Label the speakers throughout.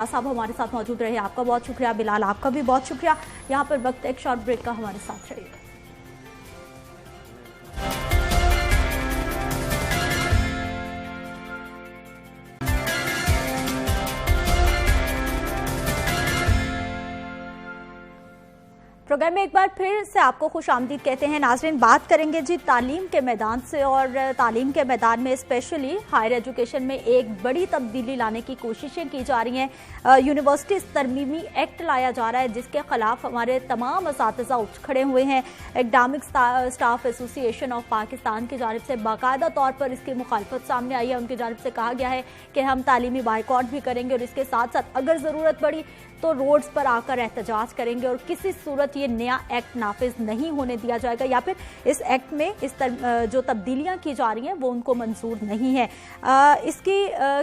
Speaker 1: साहब हमारे साथ मौजूद रहे, आपका बहुत शुक्रिया। बिलाल, आपका भी बहुत शुक्रिया। यहाँ पर वक्त एक शॉर्ट ब्रेक का, हमारे साथ रहिए। प्रोग्राम में एक बार फिर से आपको खुश आमदीद कहते हैं। नाज़रीन, बात करेंगे जी तालीम के मैदान से, और तालीम के मैदान में स्पेशली हायर एजुकेशन में एक बड़ी तब्दीली लाने की कोशिशें की जा रही हैं। यूनिवर्सिटीज़ तरमीमी एक्ट लाया जा रहा है जिसके खिलाफ हमारे तमाम असातिज़ा उठ खड़े हुए हैं। Academic staff association of Pakistan की जानिब से बाकायदा तौर पर इसकी मुखालफत सामने आई है। उनकी जानिब से कहा गया है कि हम तालीमी बाइकॉट भी करेंगे और इसके साथ साथ अगर ज़रूरत पड़ी तो रोड्स पर आकर एहतजाज करेंगे और किसी सूरत ये नया एक्ट नाफिज नहीं होने दिया जाएगा, या फिर इस एक्ट में जो तब्दीलियां की जा रही हैं वो उनको मंजूर नहीं है। इसकी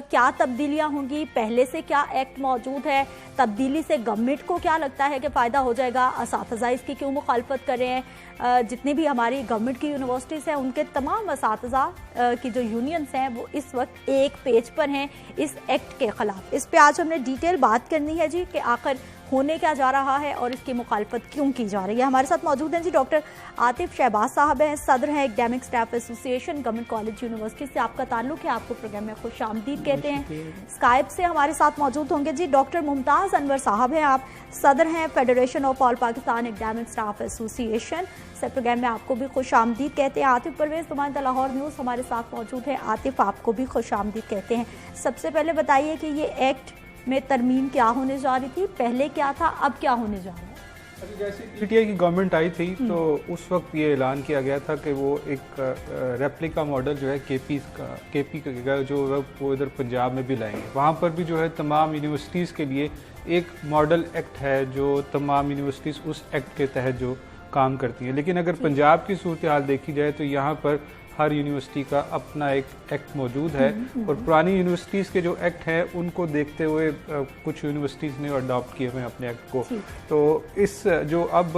Speaker 1: क्या तब्दीलियां होंगी, पहले से क्या एक्ट मौजूद है, तब्दीली से गवर्नमेंट को क्या लगता है कि फ़ायदा हो जाएगा, असातिज़ा इसकी क्यों मुखालफत कर रहे हैं। जितनी भी हमारी गवर्नमेंट की यूनिवर्सिटीज़ हैं उनके तमाम असातिज़ा की जो यूनियंस हैं वो इस वक्त एक पेज पर हैं इस एक्ट के ख़िलाफ़। इस पे आज हमने डिटेल बात करनी है जी कि आखिर होने क्या जा रहा है और इसकी मुखालफत क्यों की जा रही है। हमारे साथ मौजूद हैं जी डॉक्टर आतिफ शहबाज साहब हैं, सदर हैं academic staff association government college university से आपका ताल्लुक है, आपको प्रोग्राम में खुश आमदीद कहते हैं। स्काइप से हमारे साथ मौजूद होंगे जी डॉक्टर मुमताज़ अनवर साहब हैं, आप सदर हैं federation of all Pakistan academic staff association से, प्रोग्राम में आपको भी खुश आमदीद कहते हैं। आतिफ परवेज नुमाइंदा लाहौर न्यूज़ हमारे साथ मौजूद है, आतिफ आपको भी खुश आमदीद कहते हैं। सबसे पहले बताइए कि ये एक्ट में तरमीम क्या होने जा रही थी, पहले क्या था, अब क्या होने जा रहा है।
Speaker 2: जैसे पीटीआई की गवर्नमेंट आई थी तो उस वक्त ये ऐलान किया गया था कि वो एक रेप्लिका मॉडल जो है केपी का जो वो इधर पंजाब में भी लाएंगे। वहाँ पर भी जो है तमाम यूनिवर्सिटीज़ के लिए एक मॉडल एक्ट है जो तमाम यूनिवर्सिटीज़ उस एक्ट के तहत जो काम करती हैं। लेकिन अगर पंजाब की सूरत हाल देखी जाए तो यहाँ पर हर यूनिवर्सिटी का अपना एक एक्ट मौजूद है और पुरानी यूनिवर्सिटीज़ के जो एक्ट हैं उनको देखते हुए कुछ यूनिवर्सिटीज़ ने अडॉप्ट किए हुए हैं अपने एक्ट को। तो इस जो अब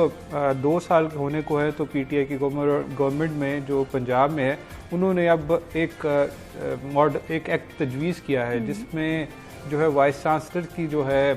Speaker 2: 2 साल होने को है तो पीटीआई की गवर्नमेंट में जो पंजाब में है उन्होंने अब एक एक्ट तजवीज़ किया है जिसमें जो है वाइस चांसलर की जो है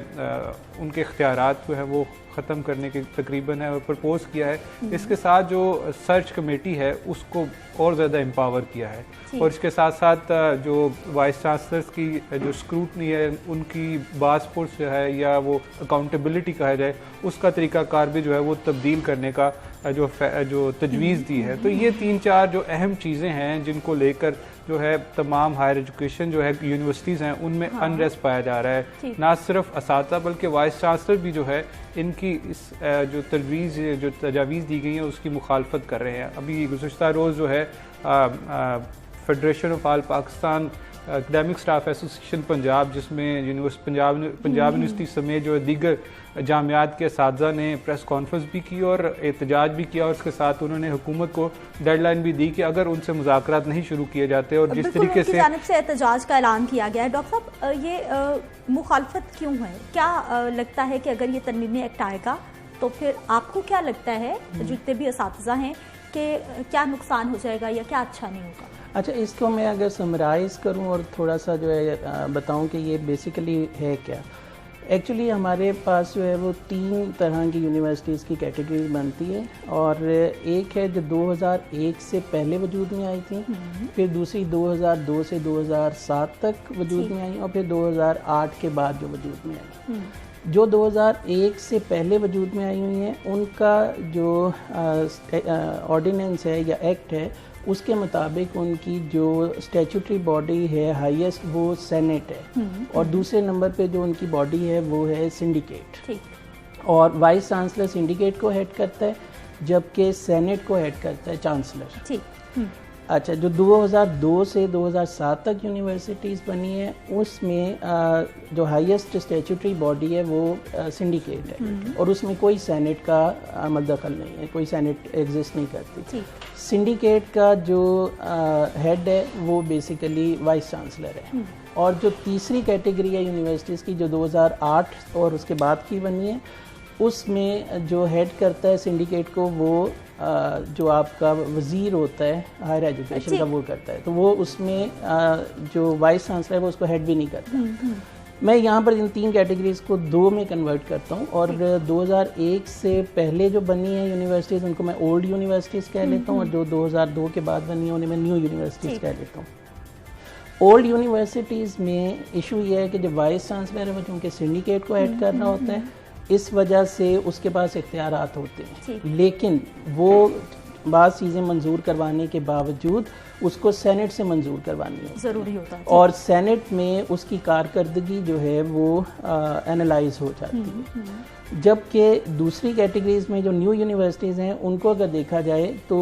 Speaker 2: उनके इख्तियारात जो है वो ख़त्म करने के तकरीबन है और प्रपोज किया है। इसके साथ जो सर्च कमेटी है उसको और ज़्यादा एम्पावर किया है और इसके साथ साथ जो वाइस चांसलर्स की जो स्क्रूटनी है उनकी पासपोर्ट जो है या वो अकाउंटेबिलिटी कहा जाए उसका तरीक़ाकार भी जो है वो तब्दील करने का जो तजवीज़ दी है। तो ये 3-4 जो अहम चीज़ें हैं जिनको लेकर जो है तमाम हायर एजुकेशन जो है यूनिवर्सिटीज़ हैं उनमें अनरेस्ट पाया जा रहा है। ना सिर्फ असातिज़ा बल्कि वाइस चांसलर भी जो है इनकी इस जो तजावीज़ दी गई हैं उसकी मुखालफत कर रहे हैं। अभी गुज़श्ता रोज़ जो है federation of all Pakistan academic staff association Punjab जिसमें पंजाब यूनिवर्सिटी समेत जो है दीगर जामियात के असातिज़ा ने प्रेस कॉन्फ्रेंस भी की और एहतजाज भी किया और उसके साथ उन्होंने हुकूमत को डेडलाइन भी दी कि अगर उनसे मुज़ाकरात नहीं शुरू किए जाते और जिस तरीके से
Speaker 1: जानिब से एहतजाज का ऐलान किया गया है। डॉक्टर साहब, ये मुखालफत क्यों है, क्या लगता है कि अगर ये तरमीमी एक्ट आएगा तो फिर आपको क्या लगता है जितने भी असातिज़ा हैं कि क्या नुकसान हो जाएगा या क्या अच्छा नहीं होगा?
Speaker 3: अच्छा, इसको मैं अगर समराइज़ करूं और थोड़ा सा जो है बताऊं कि ये बेसिकली है क्या। एक्चुअली हमारे पास जो है वो 3 तरह की यूनिवर्सिटीज़ की कैटेगरी बनती है और एक है जो 2001 से पहले वजूद में आई थी, फिर दूसरी 2002 से 2007 तक वजूद में आई और फिर 2008 के बाद जो वजूद में आई। जो 2001 से पहले वजूद में आई हुई हैं उनका जो ऑर्डिनेंस है या एक्ट है उसके मुताबिक उनकी जो स्टैट्यूटरी बॉडी है हाईएस्ट वो सेनेट है और दूसरे नंबर पे जो उनकी बॉडी है वो है सिंडिकेट और वाइस चांसलर सिंडिकेट को हेड करता है जबकि सेनेट को हेड करता है चांसलर। अच्छा, जो 2002 से 2007 तक यूनिवर्सिटीज़ बनी है उसमें जो हाईएस्ट स्टैट्यूटरी बॉडी है वो सिंडिकेट है और उसमें कोई सेनेट का अमल दखल नहीं है, कोई सेनेट एग्जिस्ट नहीं करती। सिंडिकेट का जो हेड है वो बेसिकली वाइस चांसलर है और जो तीसरी कैटेगरी है यूनिवर्सिटीज़ की जो 2008 और उसके बाद की बनी है उसमें जो हेड करता है सिंडिकेट को वो जो आपका वज़ीर होता है हायर एजुकेशन का वो करता है। तो वो उसमें जो वाइस चांसलर है वो उसको हेड भी नहीं करता। मैं यहाँ पर इन 3 कैटेगरीज को 2 में कन्वर्ट करता हूँ, और 2001 से पहले जो बनी है यूनिवर्सिटीज़ उनको मैं ओल्ड यूनिवर्सिटीज़ कह लेता हूँ, और जो 2002 के बाद बनी है उन्हें मैं न्यू यूनिवर्सिटीज़ कह लेता हूँ। ओल्ड यूनिवर्सिटीज़ में इशू ये है कि जब वाइस चांसलर है वो चूँकि सिंडिकेट को हेड कर रहा होता है, इस वजह से उसके पास इख्तियारात होते हैं, लेकिन वो बात चीज़ें मंजूर करवाने के बावजूद उसको सेनेट से मंजूर करवानी
Speaker 1: ज़रूरी होता है,
Speaker 3: और सेनेट में उसकी कारकर्दगी जो है वो एनालाइज हो जाती है। जबकि दूसरी कैटेगरीज में जो न्यू यूनिवर्सिटीज़ हैं उनको अगर देखा जाए तो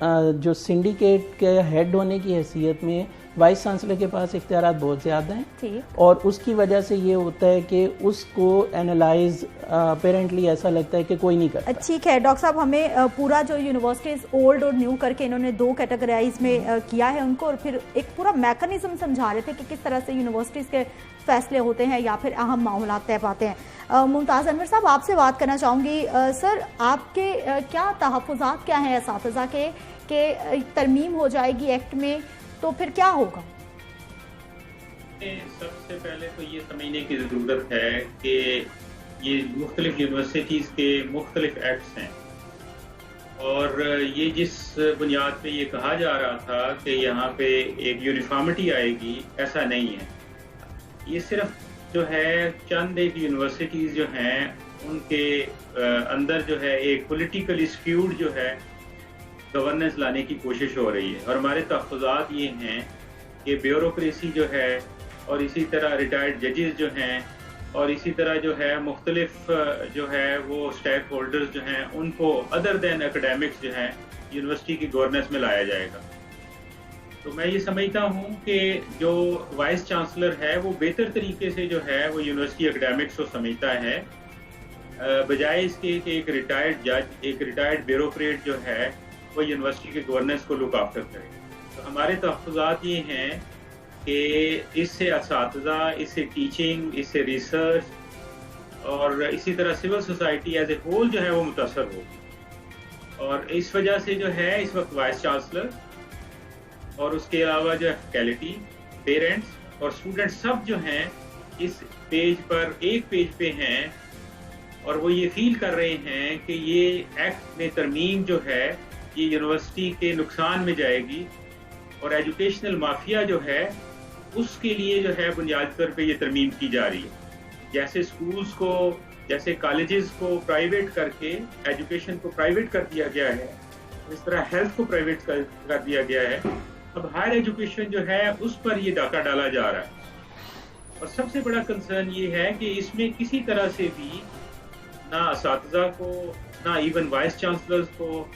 Speaker 3: जो सिंडिकेट के हेड होने की हैसियत में वाइस चांसलर के पास इख्तियारात बहुत ज़्यादा हैं, और उसकी वजह से ये होता है कि उसको एनालाइज अपेरेंटली ऐसा लगता है कि कोई नहीं करता।
Speaker 1: ठीक है डॉक्टर साहब, हमें पूरा जो यूनिवर्सिटीज़ ओल्ड और न्यू करके इन्होंने 2 कैटेगराइज में किया है उनको, और फिर एक पूरा मैकेनिज्म समझा रहे थे कि किस तरह से यूनिवर्सिटीज़ के फैसले होते हैं या फिर अहम मामला तय पाते हैं। मुमताज़ अनवर साहब, आपसे बात करना चाहूँगी। सर, आपके क्या तहफ़्फ़ुज़ात क्या हैं असातिज़ा के तरमीम हो जाएगी एक्ट में, तो फिर क्या होगा?
Speaker 4: सबसे पहले तो ये समझने की ज़रूरत है कि ये मुख्तलिफ यूनिवर्सिटीज़ के मुख्तलिफ एक्ट्स हैं, और ये जिस बुनियाद पे ये कहा जा रहा था कि यहाँ पे एक यूनिफॉर्मिटी आएगी, ऐसा नहीं है। ये सिर्फ जो है चंद एक यूनिवर्सिटीज़ जो हैं उनके अंदर जो है एक पॉलिटिकली स्क्यूड जो है गवर्नेंस लाने की कोशिश हो रही है, और हमारे तहफ़्फ़ुज़ात ये हैं कि ब्यूरोक्रेसी जो है, और इसी तरह रिटायर्ड जजेस जो हैं, और इसी तरह जो है मुख्तलिफ जो है वो स्टेक होल्डर्स जो हैं उनको अदर दैन एकेडमिक्स जो हैं यूनिवर्सिटी की गवर्नेंस में लाया जाएगा। तो मैं ये समझता हूँ कि जो वाइस चांसलर है वो बेहतर तरीके से जो है वो यूनिवर्सिटी एकेडमिक्स को समझता है, बजाय इसके कि एक रिटायर्ड जज, एक रिटायर्ड ब्यूरोक्रेट जो है वो यूनिवर्सिटी के गवर्नेंस को लुक आफ्टर करे। तो हमारे तहफ़्फ़ुज़ात ये हैं कि इससे असातिज़ा, इससे टीचिंग, इससे रिसर्च और इसी तरह civil society as a whole जो है वो मुतासर हो। और इस वजह से जो है इस वक्त वाइस चांसलर और उसके अलावा जो है फैकल्टी, पेरेंट्स और स्टूडेंट्स सब जो हैं इस पेज पर, एक पेज पे हैं, और वो ये फील कर रहे हैं कि ये एक्ट में तरमीम जो है ये यूनिवर्सिटी के नुकसान में जाएगी, और एजुकेशनल माफिया जो है उसके लिए जो है बुनियादी तौर पे ये तरमीम की जा रही है। जैसे स्कूल्स को, जैसे कॉलेजेस को प्राइवेट करके एजुकेशन को प्राइवेट कर दिया गया है, इस तरह हेल्थ को प्राइवेट कर दिया गया है। अब हायर एजुकेशन जो है उस पर ये डाका डाला जा रहा है, और सबसे बड़ा कंसर्न ये है कि इसमें किसी तरह से भी ना असातिज़ा को, ना इवन वाइस चांसलर्स को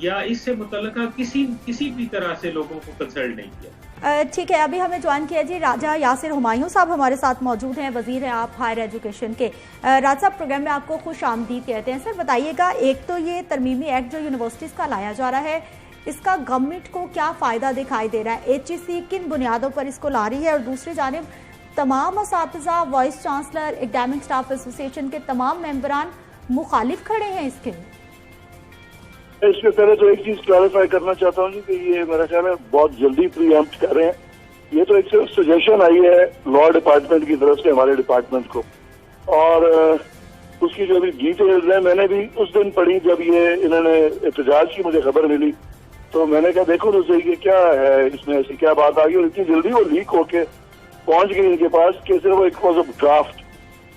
Speaker 4: या इससे मुतल्लिका किसी भी तरह से लोगों को कंसल्ट नहीं किया।
Speaker 1: ठीक है, अभी हमें ज्वाइन किया जी राजा यासिर हुमायूं साहब हमारे साथ मौजूद हैं, वजीर हैं आप हायर एजुकेशन के। राजा साहब, प्रोग्राम में आपको खुश आमदीद कहते हैं। सर बताइएगा, एक तो ये तरमीमी एक्ट जो यूनिवर्सिटीज़ का लाया जा रहा है, इसका गवर्नमेंट को क्या फ़ायदा दिखाई दे रहा है? HEC किन बुनियादों पर इसको ला रही है? और दूसरी जानिब तमाम असातिज़ा, vice chancellor, academic staff association के तमाम मेंबरान मुखालिफ खड़े हैं इसके।
Speaker 5: इसमें पहले तो एक चीज क्लैरिफाई करना चाहता हूँ कि ये मेरा ख्याल है बहुत जल्दी प्रीएम्प्ट कर रहे हैं। ये तो एक सिर्फ सजेशन आई है लॉ डिपार्टमेंट की तरफ से हमारे डिपार्टमेंट को, और उसकी जो अभी डिटेल्स है मैंने भी उस दिन पढ़ी जब ये इन्होंने एहतजाज की मुझे खबर मिली, तो मैंने कहा देखो तो सही कि क्या है इसमें, ऐसी क्या बात आ गई, और इतनी जल्दी वो लीक होके पहुंच गई इनके पास कि सिर्फ वो एक वॉज ड्राफ्ट।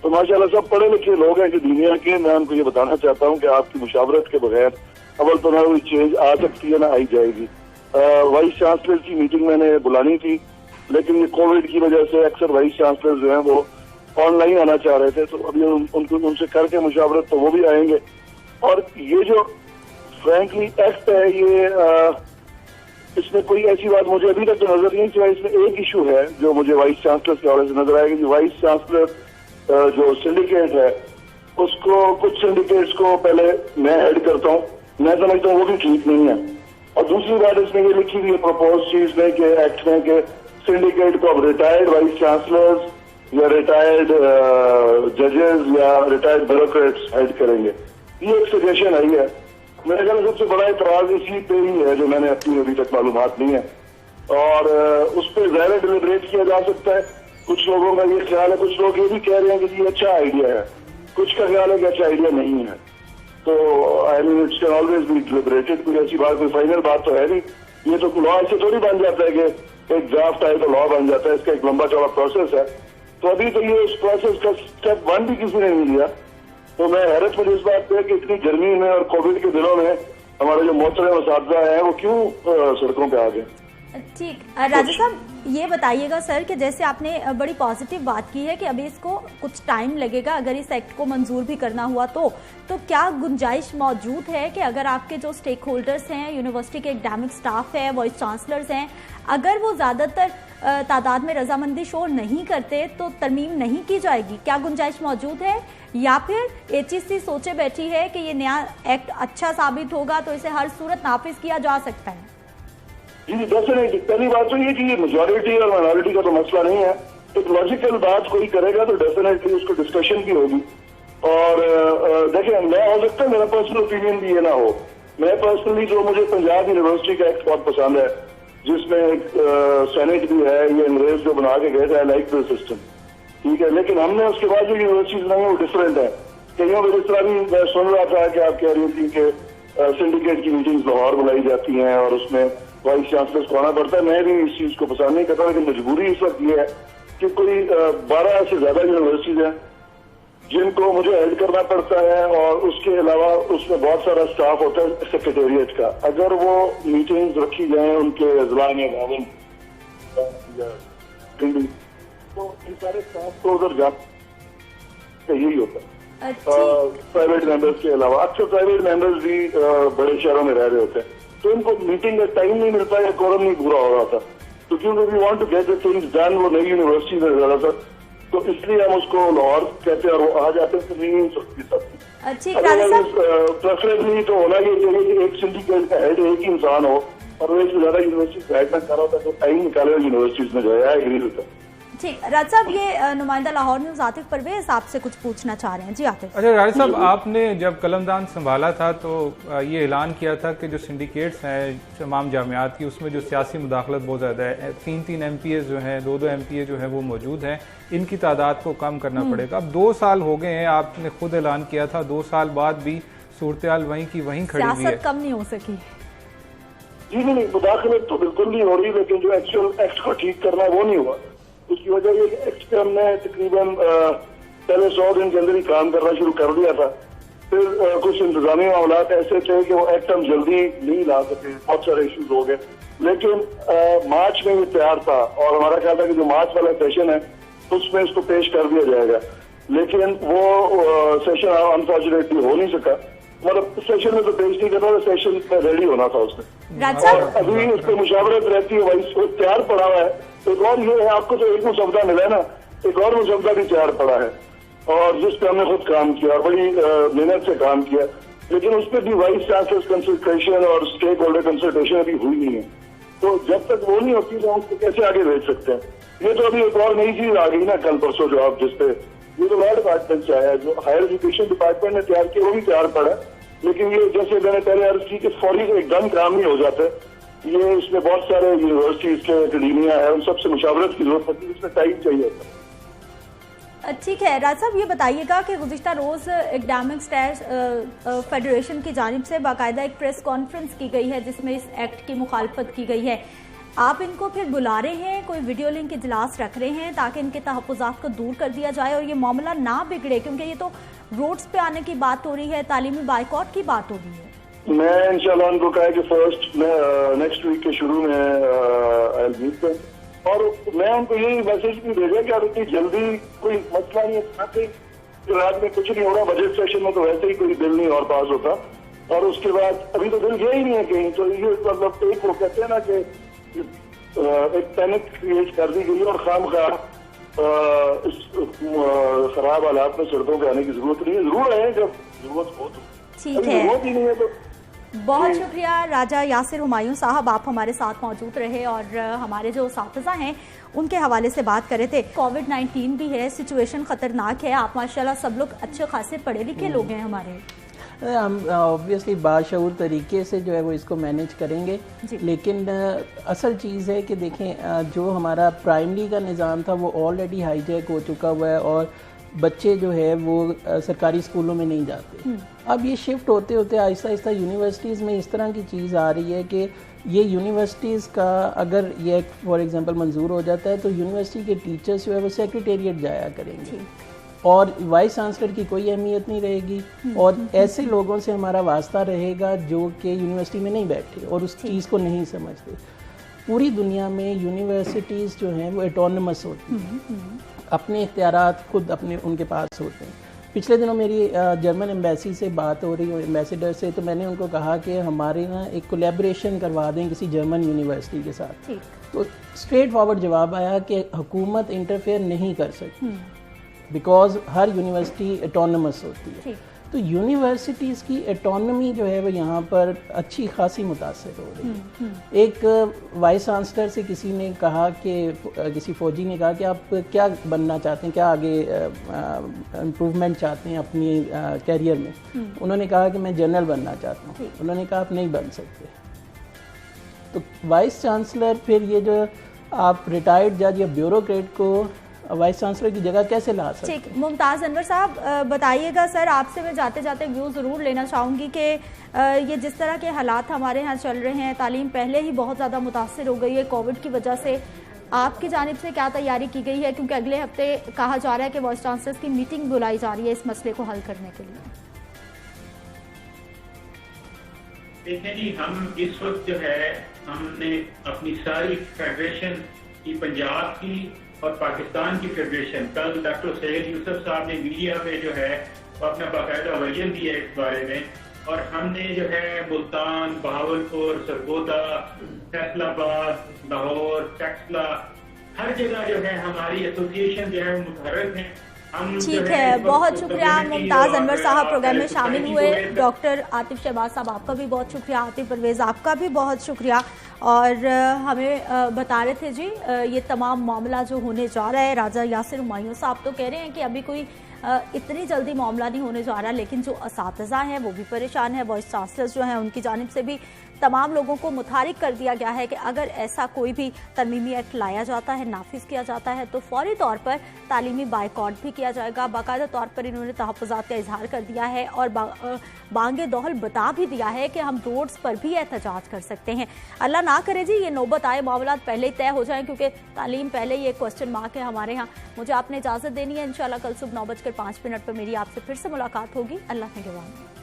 Speaker 5: तो माशाल्लाह सब पढ़े लिखे लोग हैं कि दुनिया के, मैं उनको ये बताना चाहता हूँ कि आपकी मुशावरत के बगैर अव्वल तो ना कोई चेंज आ सकती है ना आई जाएगी। वाइस चांसलर की मीटिंग मैंने बुलानी थी, लेकिन ये कोविड की वजह से अक्सर वाइस चांसलर जो हैं वो ऑनलाइन आना चाह रहे थे, तो अभी उनको उनसे करके मुशावरत तो वो भी आएंगे। और ये जो फ्रैंकली एक्ट है ये इसमें कोई ऐसी बात मुझे अभी तक तो नजर नहीं, सिवाय इसमें एक इशू है जो मुझे वाइस चांसलर के हवाले से नजर आएगा कि वाइस चांसलर जो सिंडिकेट है उसको, कुछ सिंडिकेट्स को पहले मैं हेड करता हूँ, मैं समझता हूँ वो भी ठीक नहीं है। और दूसरी बात इसमें ये लिखी हुई है प्रपोज चीज में कि एक्ट में कि सिंडिकेट को अब रिटायर्ड वाइस चांसलर्स या रिटायर्ड जजेस या रिटायर्ड ब्यूरोक्रेट्स हेड करेंगे। ये एक सजेशन आई है। मेरे ख्याल सबसे बड़ा इतराज इसी पे ही है जो मैंने अपनी अभी तक मालूमात नहीं है, और उस पर ज़्यादा डिलिब्रेट किया जा सकता है। कुछ लोगों का ये ख्याल है, कुछ लोग ये भी कह रहे हैं कि ये अच्छा आइडिया है, कुछ का ख्याल है कि अच्छा आइडिया नहीं है। तो I mean it's can always be deliberated, कोई ऐसी बात, कोई फाइनल बात तो है नहीं। ये तो लॉ ऐसे थोड़ी बन जाता है कि एक ड्राफ्ट आए तो लॉ बन जाता है, इसका एक लंबा चौड़ा प्रोसेस है। तो अभी तो ये उस प्रोसेस का स्टेप 1 भी किसी ने नहीं लिया। तो मैं हैरत में इस बात पे कि इतनी गर्मी में और कोविड के दिनों में हमारे जो मोहतरम असातिज़ा हैं वो क्यों सड़कों पे आ गए।
Speaker 1: ठीक, राजा साहब ये बताइएगा सर कि जैसे आपने बड़ी पॉजिटिव बात की है कि अभी इसको कुछ टाइम लगेगा अगर इस एक्ट को मंजूर भी करना हुआ तो क्या गुंजाइश मौजूद है कि अगर आपके जो स्टेक होल्डर्स हैं, यूनिवर्सिटी के एकेडमिक स्टाफ है, वाइस चांसलर्स हैं, अगर वो ज़्यादातर तादाद में रजामंदी शो नहीं करते तो तरमीम नहीं की जाएगी? क्या गुंजाइश मौजूद है या फिर HEC सोचे बैठी है कि ये नया एक्ट अच्छा साबित होगा तो इसे हर सूरत नाफिज किया जा सकता है?
Speaker 5: जी डेफिनेटली, पहली बात तो ये कि ये मेजॉरिटी और माइनॉरिटी का तो मसला नहीं है। एक लॉजिकल बात कोई करेगा तो डेफिनेटली उसको डिस्कशन भी होगी। और देखिए, मैं हो सकता है मेरा पर्सनल ओपिनियन भी ये ना हो। मैं पर्सनली जो मुझे पंजाब यूनिवर्सिटी का एक्ट बहुत पसंद है, जिसमें एक सेनेट भी है, ये अंग्रेज जो बना के गए थे, आई लाइक द सिस्टम, ठीक है। लेकिन हमने उसके बाद जो यूनिवर्सिटीज बनाई वो डिफरेंट है। कईयों में जिस तरह भी मैं सुन रहा था कि आप कह रही थी कि सिंडिकेट की मीटिंग्स लाहौर बुलाई जाती हैं और उसमें वाइस चांसलर्स को आना पड़ता है। मैं भी इस चीज को पसंद नहीं करता, लेकिन मजबूरी इस वक्त ये है कि कोई 12 से ज्यादा यूनिवर्सिटीज हैं जिनको मुझे हेल्ड करना पड़ता है और उसके अलावा उसमें बहुत सारा स्टाफ होता है सेक्रेटेरिएट का। अगर वो मीटिंग्स रखी जाए उनके अजला में तो इन सारे स्टाफ को उधर जाते यही होता है। प्राइवेट मेंबर्स के अलावा अक्सर प्राइवेट मेंबर्स भी बड़े शहरों में रह रहे होते हैं, तो इनको मीटिंग का टाइम नहीं मिलता या कोरम नहीं पूरा हो रहा था। तो क्योंकि we want to get the things done, वो नई यूनिवर्सिटी में ज्यादातर, तो इसलिए हम उसको लाहौर कहते हैं और वो आ जाते हैं, तो नहीं हो सकती सब। प्रेफरेबली तो होना ये चाहिए कि एक सिंडिकेट का हेड एक ही इंसान हो और वो एक से ज्यादा यूनिवर्सिटी हेड ना कर रहा था तो टाइम निकाले यूनिवर्सिटीज में जो है। एग्री होता है।
Speaker 1: ठीक, राज साहब ये नुमाइंदा लाहौर न्यूज़ आतिफ परवेज आपसे कुछ पूछना चाह रहे हैं। जी आतिफ।
Speaker 2: अच्छा राज साहब, आपने जब कलमदान संभाला था तो ये ऐलान किया था कि जो सिंडिकेट्स हैं तमाम जामियात की, उसमें जो सियासी मुदाखलत बहुत ज़्यादा है, 3 MPA जो हैं, 2 MPA जो है वो मौजूद हैं, इनकी तादाद को कम करना पड़ेगा। अब 2 साल हो गए हैं, आपने खुद ऐलान किया था, 2 साल बाद भी सूरत हाल वहीं की वहीं खड़ी हुई है,
Speaker 1: कम नहीं हो सकी।
Speaker 5: जी नहीं, मुदाखलत तो बिल्कुल नहीं हो रही, लेकिन जो एक्चुअल एक्ट को ठीक करना है वो नहीं हुआ। उसकी वजह ये एक्ट पे हमने तकरीबन पहले 100 दिन के अंदर ही काम करना शुरू कर दिया था। फिर कुछ इंतजामी मामला ऐसे थे कि वो एक्ट हम जल्दी नहीं ला सके, बहुत सारे इश्यूज हो गए। लेकिन मार्च में ये तैयार था और हमारा ख्याल था कि जो मार्च वाला सेशन है उसमें इसको पेश कर दिया जाएगा, लेकिन वो सेशन अनफॉर्चुनेटली हो नहीं सका। मतलब सेशन में तो पेश नहीं करना था, सेशन में रेडी होना था उसमें। और अभी उस पर मुशावरत रहती है, वही वो तैयार पड़ा हुआ है। एक और ये है, आपको तो एक मुसवदा मिला है ना, एक और मुसवदा भी तैयार पड़ा है और जिस पे हमने खुद काम किया और बड़ी मेहनत से काम किया, लेकिन उस पर भी वाइस चांसलर्स कंसल्टेशन और स्टेक होल्डर कंसल्टेशन अभी हुई नहीं है। तो जब तक वो नहीं होती तो हम उसको कैसे आगे भेज सकते हैं? ये तो अभी एक और नई चीज आ गई ना कल परसों, जो आप जिसपे ये तो लॉ डिपार्टमेंट से आया, जो हायर एजुकेशन डिपार्टमेंट ने तैयार किया वो भी तैयार पड़ा, लेकिन ये जैसे मैंने पहले अर्ज की कि फौरी एकदम काम नहीं हो जाता। ये इसमें बहुत सारे यूनिवर्सिटीज के एकेडमिया है, उन सबसे मुशावरत की जरूरत पड़ती है, इसमें टाइम चाहिए होता।
Speaker 1: ठीक है राज साहब, ये बताइएगा कि गुज़िश्ता रोज़ एकेडमिक स्टाफ फेडरेशन की जानिब से बाकायदा एक प्रेस कॉन्फ्रेंस की गई है जिसमें इस एक्ट की मुखालफत की गई है। आप इनको फिर बुला रहे हैं, कोई वीडियो लिंक इजलास रख रहे हैं ताकि इनके तहफ़्फ़ुज़ात को दूर कर दिया जाए और ये मामला ना बिगड़े, क्योंकि ये तो रोड्स पे आने की बात हो रही है, तालीमी बाइकआउट की बात हो रही है।
Speaker 5: मैं इंशाल्लाह उनको कहा कि फर्स्ट नेक्स्ट वीक के शुरू में आई विल मीट देम, और मैं उनको यही मैसेज भी भेजा कि आप इतनी जल्दी कोई मसला नहीं है, रात में कुछ नहीं हो रहा, बजट सेशन में तो वैसे ही कोई बिल नहीं और पास होता, और उसके बाद अभी तो बिल गया ही नहीं है कहीं। तो ये मतलब एक वो कहते हैं ना कि एक पैनिक क्रिएट कर दी गई और खामखा इस खराब हालात में सड़कों पे आने की जरूरत नहीं है। जरूर है जब जरूरत हो तो,
Speaker 1: ठीक है,
Speaker 5: जरूरत ही नहीं है तो।
Speaker 1: बहुत शुक्रिया राजा यासिर हुमायूं साहब, आप हमारे साथ मौजूद रहे और हमारे जो साथिज़ा हैं उनके हवाले से बात कर रहे थे। कोविड-19 भी है, सिचुएशन खतरनाक है, आप माशाल्लाह सब लोग अच्छे खासे पढ़े लिखे लोग हैं हमारे।
Speaker 3: हम ऑब्वियसली बाशऊर तरीके से जो है वो इसको मैनेज करेंगे, लेकिन असल चीज़ है कि देखें जो हमारा प्राइमरी का निज़ाम था वो ऑलरेडी हाईजैक हो चुका हुआ है और बच्चे जो है वो सरकारी स्कूलों में नहीं जाते। अब ये शिफ्ट होते होते आहिस्ता आहिस्ता यूनिवर्सिटीज़ में इस तरह की चीज़ आ रही है कि ये यूनिवर्सिटीज़ का अगर ये फॉर एग्जांपल मंजूर हो जाता है तो यूनिवर्सिटी के टीचर्स जो है वो सेक्रेटेरिएट जाया करेंगे और वाइस चांसलर की कोई अहमियत नहीं रहेगी और ऐसे लोगों से हमारा वास्ता रहेगा जो कि यूनिवर्सिटी में नहीं बैठे और उस चीज़ को नहीं समझते। पूरी दुनिया में यूनिवर्सिटीज़ जो हैं वो एटोनमस होती हैं, अपने इख्तियारात खुद अपने उनके पास होते हैं। पिछले दिनों मेरी जर्मन एम्बेसी से बात हो रही है, एम्बेसडर से, तो मैंने उनको कहा कि हमारे ना एक कोलैबोरेशन करवा दें किसी जर्मन यूनिवर्सिटी के साथ। तो स्ट्रेट फॉरवर्ड जवाब आया कि हुकूमत इंटरफेयर नहीं कर सकती बिकॉज हर यूनिवर्सिटी एटोनमस होती है। तो यूनिवर्सिटीज़ की एटोनमी जो है वो यहाँ पर अच्छी खासी मुतासर हो रही है। एक वाइस चांसलर से किसी ने कहा कि किसी फौजी ने कहा कि आप क्या बनना चाहते हैं, क्या आगे इम्प्रूवमेंट चाहते हैं अपनी कैरियर में। उन्होंने कहा कि मैं जनरल बनना चाहता हूँ। उन्होंने कहा आप नहीं बन सकते। तो वाइस चांसलर फिर ये जो आप रिटायर्ड जज या ब्यूरोक्रेट को वाइस चांसलर की जगह कैसे ला सकते हैं?
Speaker 1: ठीक, मुमताज़ अनवर साहब बताइएगा। सर आपसे मैं जाते जाते व्यू ज़रूर लेना चाहूँगी कि ये जिस तरह के हालात हमारे यहाँ चल रहे हैं, तालीम पहले ही बहुत ज़्यादा मुतासर हो गई है कोविड की वजह से, आपकी जानिब से क्या तैयारी की गई है? क्योंकि अगले हफ्ते कहा जा रहा है कि वाइस चांसलर्स की मीटिंग बुलाई जा रही है इस मसले को हल करने के लिए।
Speaker 4: देखिए जी, हम इस वक्त जो है हमने अपनी सारी फेडरेशन की, पंजाब की और पाकिस्तान की फेडरेशन, कल डॉक्टर सैयद यूसुफ साहब ने मीडिया में जो है वो अपना बाकायदा वर्जन दिया इस बारे में, और हमने जो है मुल्तान, बहावलपुर, सरगोदा, फैसलाबाद, लाहौर, टैक्सला, हर जगह जो है हमारी एसोसिएशन जो है मुतहर्रिक है।
Speaker 1: ठीक है, बहुत शुक्रिया मुमताज़ अनवर साहब प्रोग्राम में शामिल हुए। डॉक्टर आतिफ शहबाज साहब आपका भी बहुत शुक्रिया, आतिफ परवेज़ आपका भी बहुत शुक्रिया। और हमें बता रहे थे जी ये तमाम मामला जो होने जा रहा है, राजा यासिर हुमायूं साहब तो कह रहे हैं कि अभी कोई इतनी जल्दी मामला नहीं होने जा रहा, लेकिन जो असातिज़ा हैं वो भी परेशान है। वाइस चांसलर्स जो हैं उनकी जानिब से भी तमाम लोगों को मुतारिक कर दिया गया है कि अगर ऐसा कोई भी तरमीमी एक्ट लाया जाता है, नाफिज किया जाता है, तो फौरी तौर पर तालीमी बाइकॉट भी किया जाएगा। बाकायदा तौर पर इन्होंने तहफ़्फ़ुज़ात का इजहार कर दिया है और बांगे दौहल बता भी दिया है कि हम रोड्स पर भी एहतजाज कर सकते हैं। अल्लाह ना करे जी ये नौबत आए, मामला पहले ही तय हो जाएं, क्योंकि तालीम पहले ही एक क्वेश्चन मार्क है हमारे यहाँ। मुझे आपने इजाज़त देनी है। इंशाल्लाह कल सुबह 9:05 पर मेरी आपसे फिर से मुलाकात होगी। अल्लाह निगहबान।